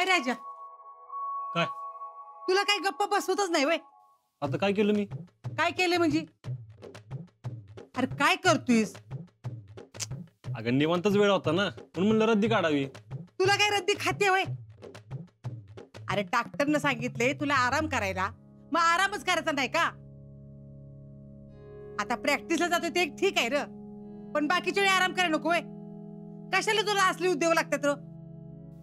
काय राजा काय तुला काही गप्प बसवतच नाही वय? आता काय केलं मी? काय केलं म्हणजे? अरे काय करतोयस? अगं निवांतच वेळ होता ना म्हणून म्हणलं रद्दी काढावी. तुला काय रद्दी खाते वय? अरे डॉक्टरनं सांगितले तुला आराम करायला, मग आरामच करायचा नाही का? आता प्रॅक्टिसला जातो ते ठीक आहे र, पण बाकीच्या वेळी आराम करायला नको वय? कशाला तुला असले उद्योग लागतात र?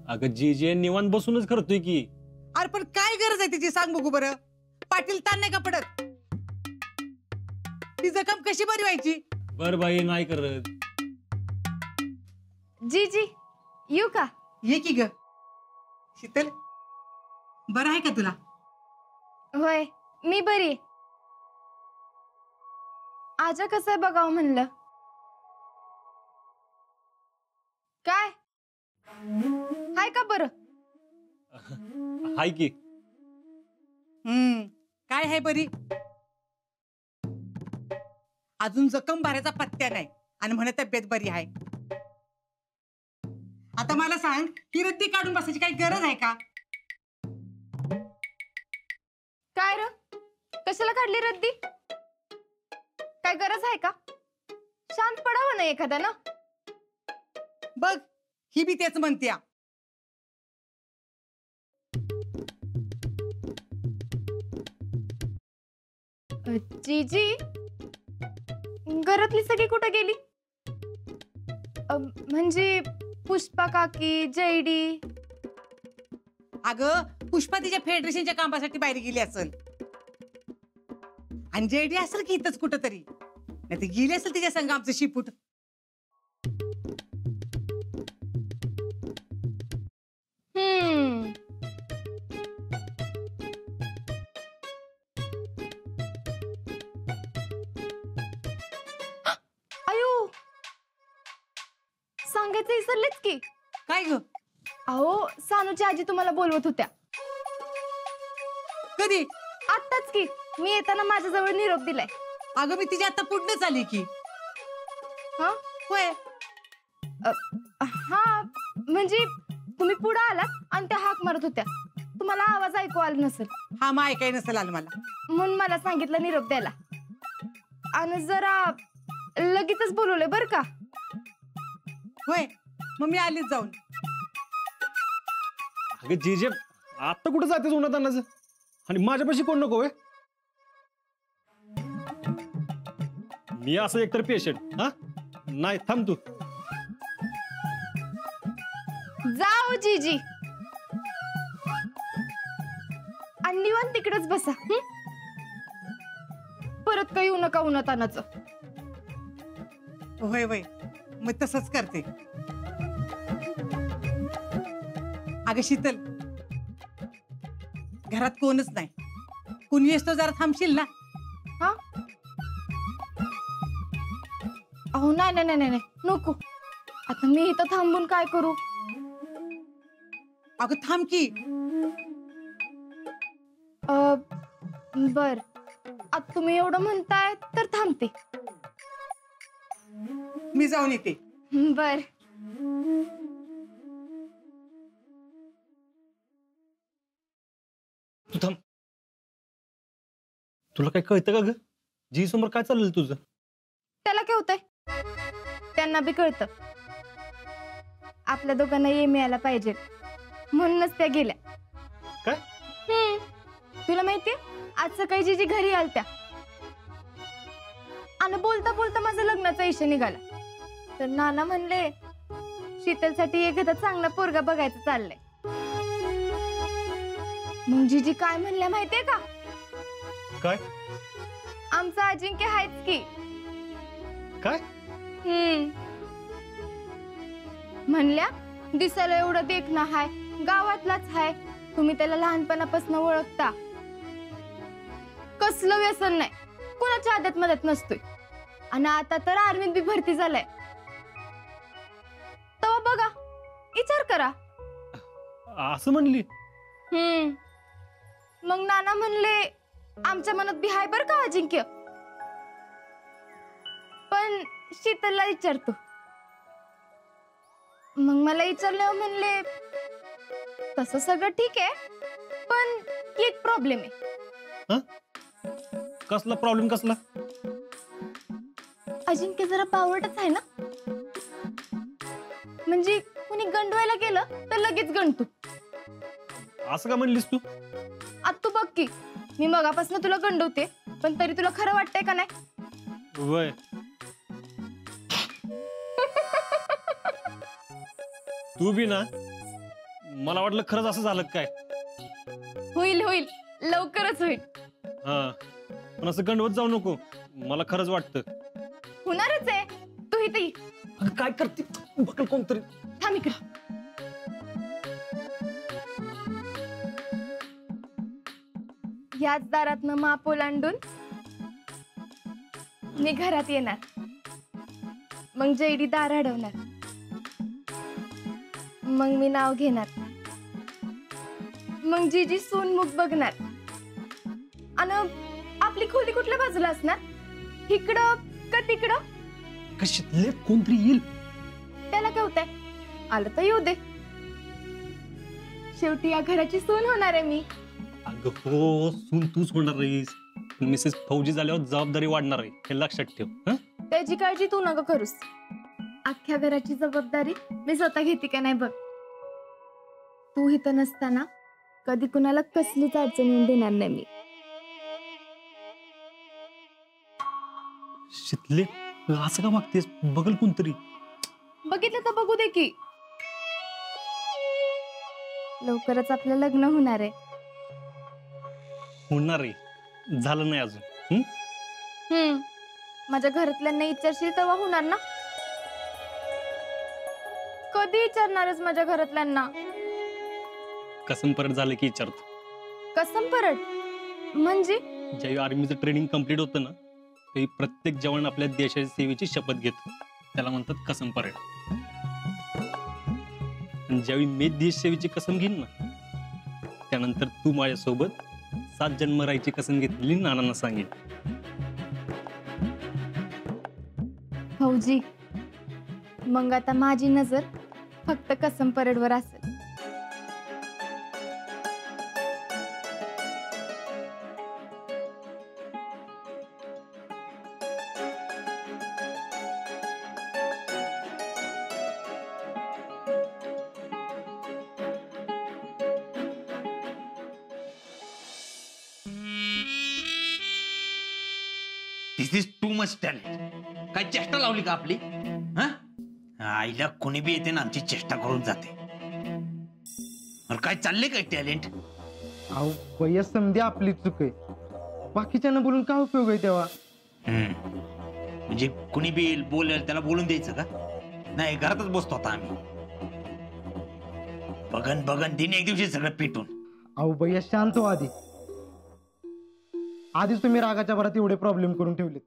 अगं जे निवांत बसूनच करतोय की. अरे पण काय गरज आहे तिची सांग बघू बरं. पाटील ताण नाही का पडत? ती जखम कशी बरी व्हायची? बर बाई नाही करत. जी येऊ का? ये की ग शीतल, बरं आहे का तुला? होय मी बरी. आजा कसं आहे बघावं म्हणलं. काय हाय का बरं? हाय की. काय आहे बरी? अजून जखम भरायचा पत्त्या नाही आणि म्हणे तब्येत बरी आहे. आता मला सांग, ही रद्दी काढून बसायची काही गरज आहे का? काय र, कशाला काढली रद्दी? काय गरज आहे का? शांत पडावं ना एखाद्यानं. बघ ही बी तेच म्हणत्या. जीजी घरातली सगळी कुठे गेली? म्हणजे पुष्पा काकी, जयडी. अगं पुष्पा तिच्या फेडरेशनच्या कामासाठी बाहेर गेली असेल, आणि जेडी असेल की इथंच कुठं तरी, नाही तर गेली असेल तिच्या संग आमचं शिपूट. अयो सांगायचं विसरलेच की. काय ग? अहो सानूची आजी तुम्हाला बोलवत होत्या. कधी? आत्ताच की, मी येताना माझ्याजवळ निरोप दिलाय. अगं मी तिच्या आता पुढनच आली की. हा होय. हा म्हणजे तुम्ही पुढे आलात आणि त्या हाक मारत होत्या, तुम्हाला आवाज ऐकू आला नसेल. हा मा ऐकाय नसेल आलं मला, म्हणून मला सांगितलं निरोप द्यायला. आणि जरा लगेचच बोलवलंय बर का. होय मग मी आलीच जाऊन. अगं जे आता कुठं जातेस उन्हात अन्नाचं, आणि माझ्यापाशी कोण नको? मी असं एकतर पेशंट. हा नाही थांब तू. जाओ जीजी आणि निवांत तिकडेच बसा. परत काही येऊ नका उन्हातानाचं. होय होय मग तसंच करते. अगं शीतल, घरात कोणच नाही, कुणी असतो जरा थांबशील ना? हा अहो नाही नाही नाही नाही नको. आता मी इथं थांबून काय करू? अगं थांब की. बर आता तुम्ही एवढं म्हणताय तर थांबते. मी जाऊन येते. बर. तू थांब. तुला काय कळतं का ग? जी समोर काय चाललं तुझं? त्याला काय होतंय? त्यांना बी कळतं. आपल्या दोघांना ये मिळायला पाहिजे म्हणूनच त्या गेल्या. काय? तुला माहितीये आज सकाळी जीजी घरी आलत्या आणि बोलता बोलता माझं लग्नाचा इशा निघाला. तर नाना म्हणले शीतलसाठी एखादा चांगला पोरगा बघायचं चाललंय. मग जीजी काय म्हणल्या माहितीये का? काय? आमचा अजिंक्य आहेच की. काय? म्हणल्या दिसायला एवढं देखणं हाय, गावातलाच हाय, तुम्ही त्याला लहानपणापासून ओळखता, कसलं व्यसन नाही, कोणाच्या आदत मदत नसतोय, आणि आता तर आर्मीत बी भरती झालाय. तेव्हा बघा विचार करा. असं म्हणली? मग नाना म्हणले आमच्या मनात बी हाय बर का अजिंक्य, पण शीतलला विचारतो. मग मला विचारल्यावर म्हणले तसं सगळं ठीक आहे, पण एक प्रॉब्लेम आहे. कसला प्रॉब्लेम कसला? अजिंक्य जरा बावळटच आहे ना. म्हणजे कुणी गंडवायला गेलं तर लगेच गंडतो. असं का म्हणलीस तू? आता तू बघ की, मी मगापासून तुला गंडवते, पण तरी तुला खरं वाटतंय का नाही? वय तू बी ना, मला वाटलं खरंच असं झालं काय. होईल होईल, लवकरच होईल. हा, पण असं गंडवत जाऊ नको, मला खरंच वाटतं. होणारच आहे. तू इथे ये. अगं काय करते बघल कोणतरी. थांब इकडे. याच दारातनं माप ओलांडून मी घरात येणार. मग जैडी दार अडवणार. मग मी नाव घेणार. मग जीजी सोनमुख बघणार. आणि आपली खोली कुठल्या बाजूला असणार? इकडं का तिकडं? कशातले कोणतरी येईल. त्याला काय होतंय? आलं तर येऊ दे. शेवटी या घराची सून होणार आहे मी. अगं हो, सून तूच होणार आहेस. मिसेस फौजी झाल्यावर जबाबदारी वाढणार आहे, हे लक्षात ठेव. हं? त्याची काळजी तू नका करूस. अख्ख्या घराची जबाबदारी मी स्वतः घेते का नाही बघ. तू इथं नसताना कधी कुणाला कसलीच अडचण येऊन देणार नाही मी. शितले असं का वागतेस? बघल कोणतरी. बघितलं तर बघू दे की. लवकरच आपलं लग्न होणार आहे. होणार आहे, झालं नाही अजून. माझ्या घरातल्यांना विचारशील तेव्हा होणार ना. कधी विचारणारच माझ्या घरातल्यांना? कसम परत झालं की विचारतो. कसम परत म्हणजे? ज्यावेळी आर्मीचं ट्रेनिंग कम्प्लीट होतं ना, त्यावेळी प्रत्येक जवान आपल्या देशाच्या सेवेची शपथ घेतो. त्याला म्हणतात कसम परेड. आणि ज्यावेळी मी देश सेवेची कसम घेईन ना, त्यानंतर तू माझ्यासोबत 7 जन्म राहायची कसम घेतलेली नानांना सांगेन. फौजी, मग आता माझी नजर फक्त कसम परेडवर असेल. दिस इज टू मच टॅलेंट. काय चेष्टा लावली का आपली? आईला कोणी बी येते ना आमची चेष्टा करून जाते. काय चालले काय टॅलेंट? अहो वयस समधी आपली चूक आहे. बाकीच्यांना बोलून काय उपयोग आहे तेव्हा? म्हणजे कुणी बी बोलेल त्याला बोलून द्यायचं का? नाही, घरातच बसतो आता आम्ही. बघन बघन दिन एक दिवशी सगळं पेटून. अहो भैया शांत हो आधी. आधीच तुम्ही रागाच्या भरात एवढे प्रॉब्लेम करून ठेवलेत.